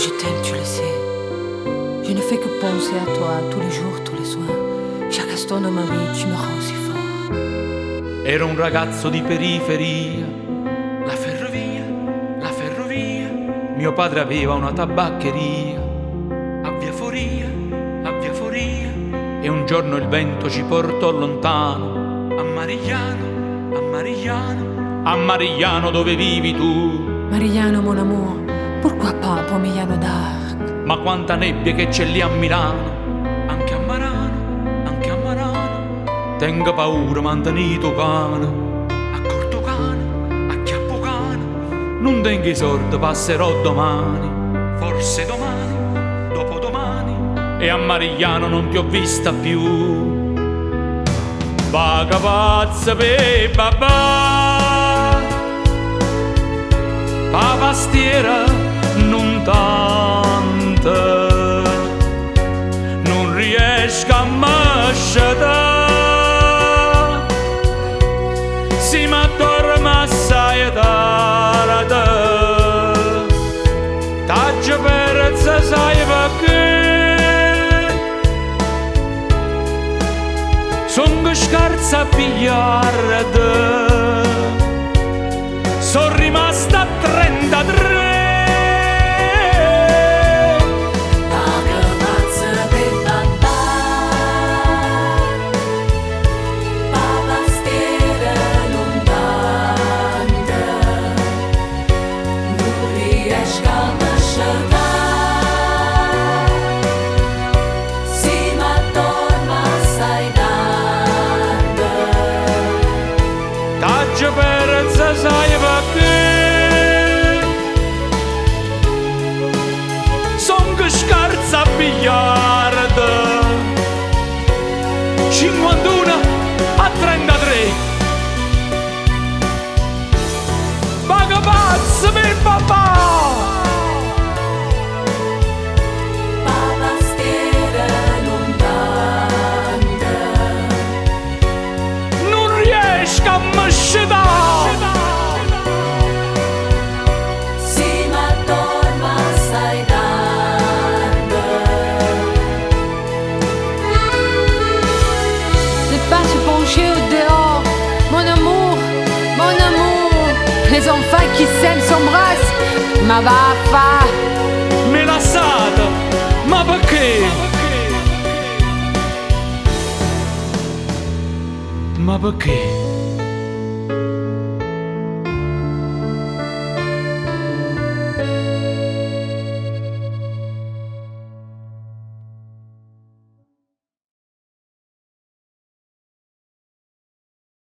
je t'aime, tu le sais. Je ne fais que penser à toi tous les jours, tous les soirs. Chaque instant de ma vie, tu me rends si fort. Ero un ragazzo di periferia, la ferrovia, mio padre aveva una tabaccheria a Via Foria, e un giorno il vento ci portò lontano a Marigliano dove vivi tu. Marigliano, mon amour, pourquoi pas Pomigliano d'Arc? Ma quanta nebbia che c'è lì a Milano, anche a Marano. Tenga paura, mantenito cane, a Cortocano, a Chiappocano. Non tenga i soldi, passerò domani, forse domani, dopodomani, e a Marigliano non ti ho vista più. Vaga pazza per babà, pa pastiera non tanto, non riesco a m'asciutare. Si m'addorma assai tardi, t'aggia perezza sai perché, son che scarsa a pigliarde, son rimasta a 33. T'aggia perezza sai perché, son che scarsa a biliardo, 51 a 33. Paga pazzo per papà, Si m'addorma assai tardi. Ne pas se pencher au dehors, mon amour, les enfants qui s'aiment s'embrassent, ma vaffa. me lasciata, ma perché? Ma perché?